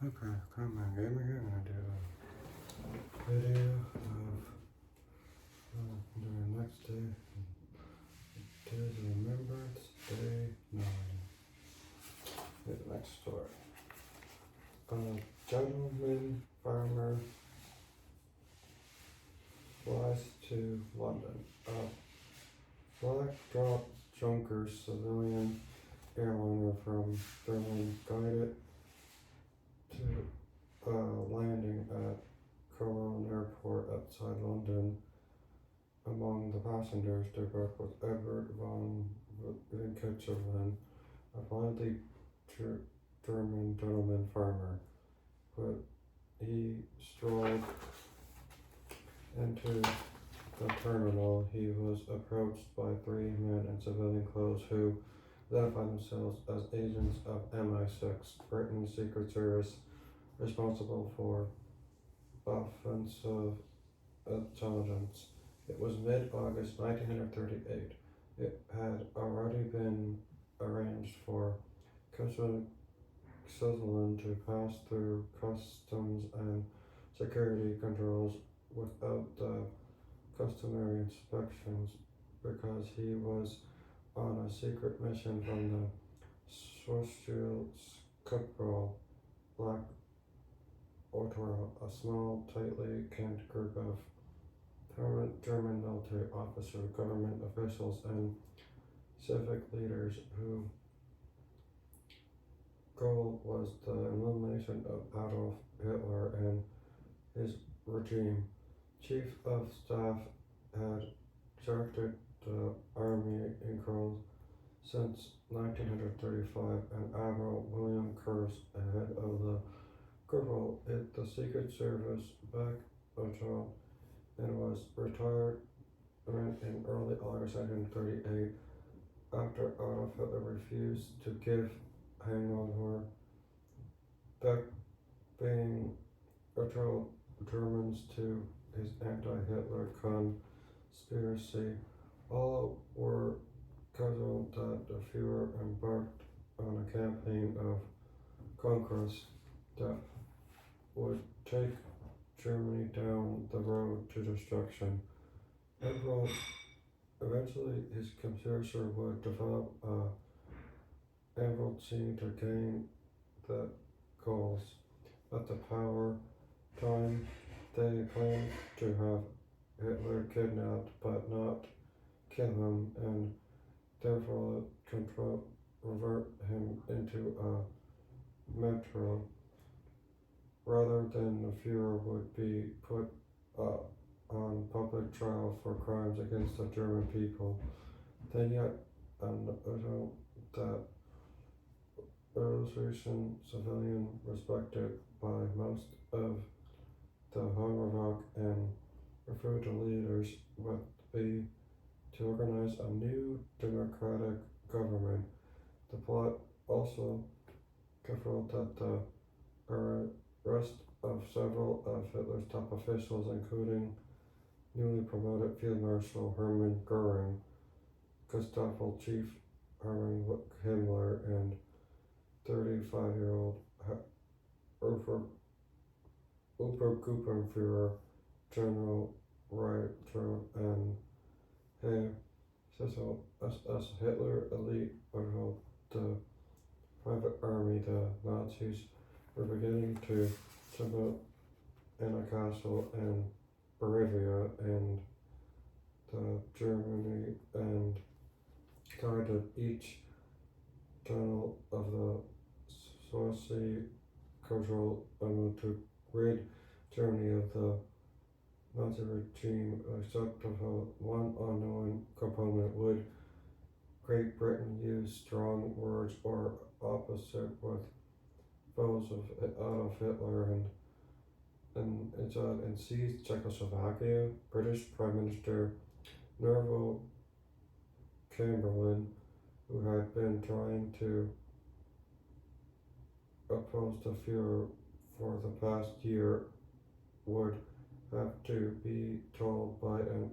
Okay, come on, gamer here. I'm gonna do a video of the next day. It is Remberce Day 9. Here's the next story. A gentleman farmer flies to London. A black-drop junker civilian airliner from Berlin guided to landing at Cologne Airport outside London. Among the passengers, there was Edward von Winkelshoven, a widely German gentleman farmer. But he strolled into the terminal. He was approached by three men in civilian clothes who identified themselves as agents of MI6, Britain's Secret Service, responsible for offensive intelligence. It was mid-August 1938. It had already been arranged for Switzerland to pass through customs and security controls without the customary inspections because he was on a secret mission from the Schwarzschild Black Order, a small, tightly knit group of German military officers, government officials, and civic leaders whose goal was the elimination of Adolf Hitler and his regime. Chief of Staff had directed the army in Cologne since 1935, and Admiral William Kurz, head of the Corporal at the Secret Service back hotel, and was retired in early August 1938 after Adolf Hitler refused to give hangover back being returned Germans to his anti-Hitler conspiracy. All were concerned that the Fuhrer embarked on a campaign of conquest that would take Germany down the road to destruction. Eventually, his conspiracy would develop and seemed to gain the goals. At the power time, they claimed to have Hitler kidnapped but not kill him, and therefore convert him into a metro. Rather than the Fuhrer would be put on public trial for crimes against the German people. Then yet that illustration civilian respected by most of the Hungerwach and referred to leaders would be to organize a new democratic government. The plot also confirmed that the arrest of several of Hitler's top officials, including newly promoted Field Marshal Hermann Goering, Gestapo Chief Heinrich Himmler, and 35-year-old Obergruppenführer General Reiter and as Hitler elite of the private army. The Nazis were beginning to settle in a castle in Bavaria, and the Germany and guided each tunnel of the Source control to rid Germany of the Nazi regime, except for one unknown component. Would Great Britain use strong words or opposite with foes of Adolf Hitler and seized Czechoslovakia? British Prime Minister Neville Chamberlain, who had been trying to oppose the Fuhrer for the past year, would have to be told by an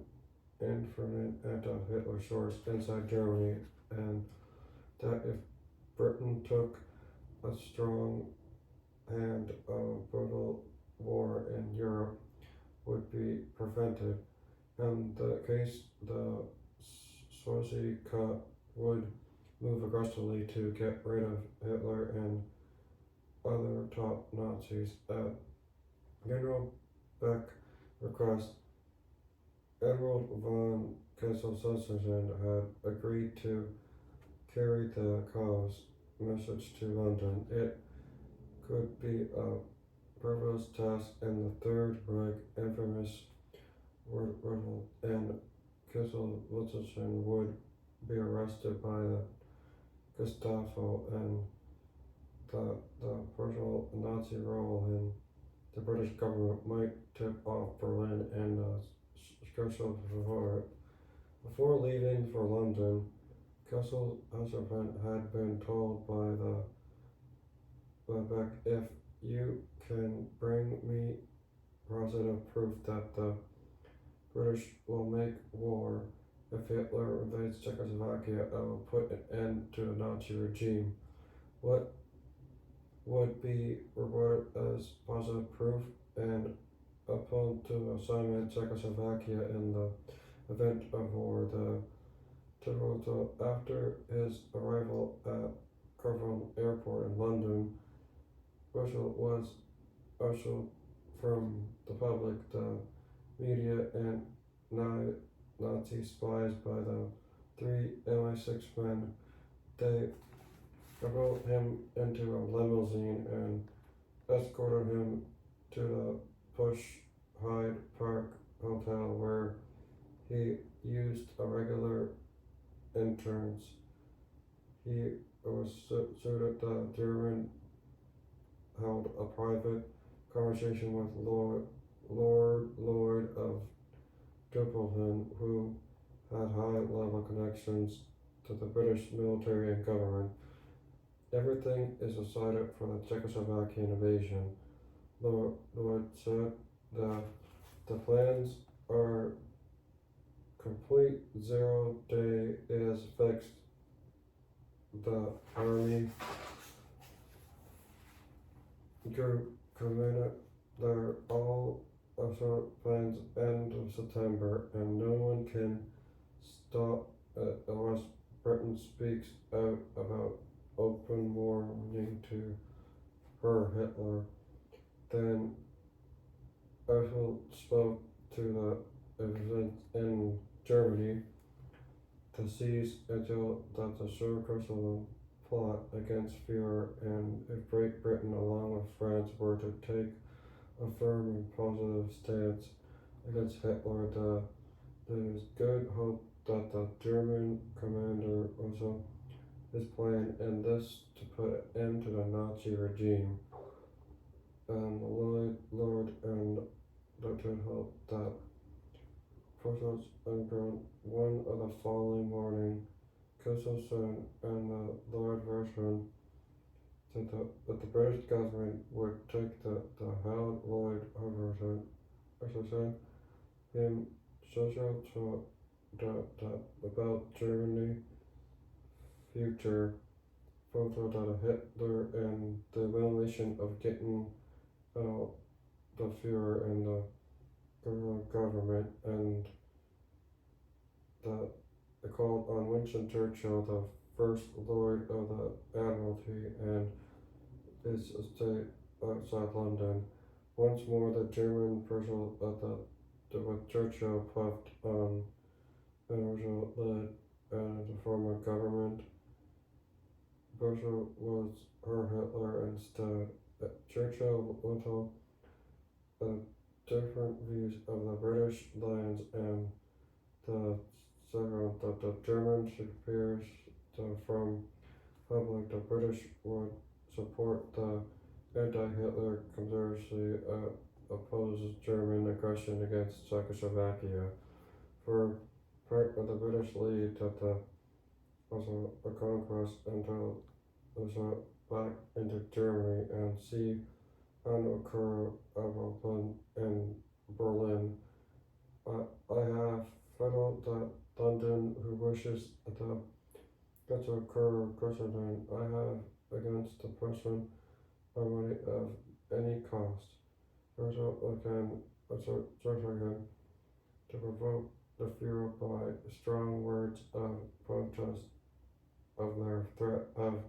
infinite anti-Hitler source inside Germany, and that if Britain took a strong and a brutal war in Europe would be prevented. In the case, the Swazi Cut would move aggressively to get rid of Hitler and other top Nazis. At General Beck request, Edward von Kaiser-Sossensen had agreed to carry the cause message to London. It could be a perilous task, and the Third Reich infamous Riddle and Kaiser-Sossensen would be arrested by the Gestapo, and the personal Nazi role in the British government might tip off Berlin and the Schedule before it. Before leaving for London, Kaiser-Sossensen had been told by Beck, if you can bring me positive proof that the British will make war if Hitler invades Czechoslovakia, I will put an end to the Nazi regime. What would be regarded as positive proof and opponent to assignment Czechoslovakia in the event of war. After his arrival at Covent Airport in London, Russell was ushered from the public, the media, and Nazi spies by the three MI6 men. They brought him into a limousine and escorted him to the Push Hyde Park Hotel, where he used a regular entrance. He was suited. The German held a private conversation with Lord of Dupleton, who had high-level connections to the British military and government. Everything is decided for the Czechoslovakian invasion. Lord said the plans are complete. 0 day is fixed. The army group committed their all assault plans end of September, and no one can stop it unless Britain speaks out about open warning to her Hitler. Then Ursula spoke to the events in Germany to seize until that the Circus plot against Führer, and if Great Britain along with France were to take a firm and positive stance against Hitler, there is good hope that the German commander also his plan, and this to put an end to the Nazi regime. And Lord and Dr. hope that Forces underground one of the following morning, Kosselson and the Lord Version said that the British government would take the Howard Lloyd Overton him social to about Germany future photo that Hitler and the elimination of getting the Führer and the government, and the called on Winston Churchill, the First Lord of the Admiralty, and his estate outside London. Once more, the German personal with Churchill puffed on Churchill led and the former government. Churchill was her Hitler instead. Churchill little different views of the British lines, and the German superiors from public. The British would support the anti-Hitler conspiracy opposes German aggression against Czechoslovakia. For part of the British lead that also a conquest until back into Germany and see an occur of in Berlin. I have felt that London, who wishes that to occur, President, I have against the person or money of any cost. Result again, again to provoke the Fuhrer by strong words of protest of their threat of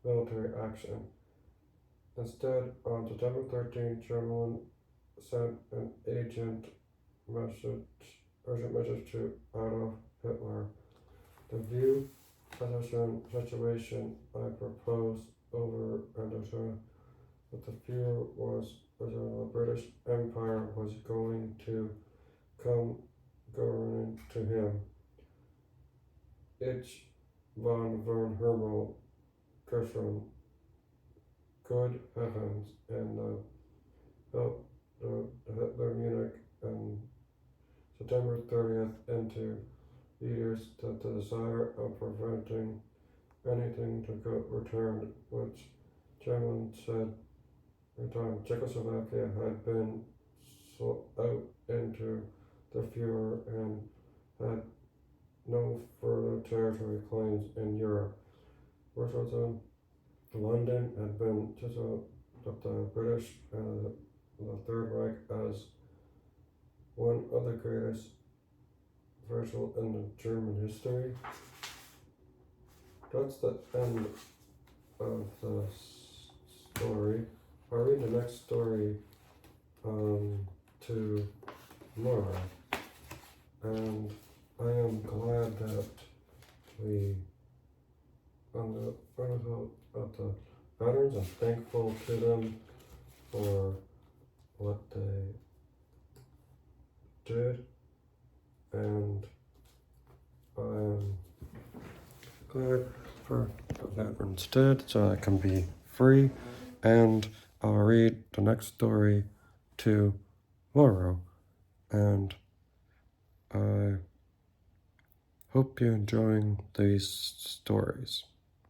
military action. Instead, on September 13th, Germany sent an urgent message to Adolf Hitler. The view situation I proposed over and over that the Fuhrer was the British Empire was going to come government to him. Ich von Hermel Gershon, good heavens, and help the Hitler Munich and September 30th into leaders that the desire of preventing anything to go returned, which Germany said at the time Czechoslovakia had been sold out into the Fuhrer and had no further territory claims in Europe. Washington, London had been settled that the British and the Third Reich as one of the greatest virtual in the German history. That's the end of the story. I'll read the next story tomorrow, and I am glad that we on the of the veterans. I'm thankful to them for what they did, and I am glad for the veterans did, so I can be free. And I'll read the next story tomorrow, and I hope you're enjoying these stories.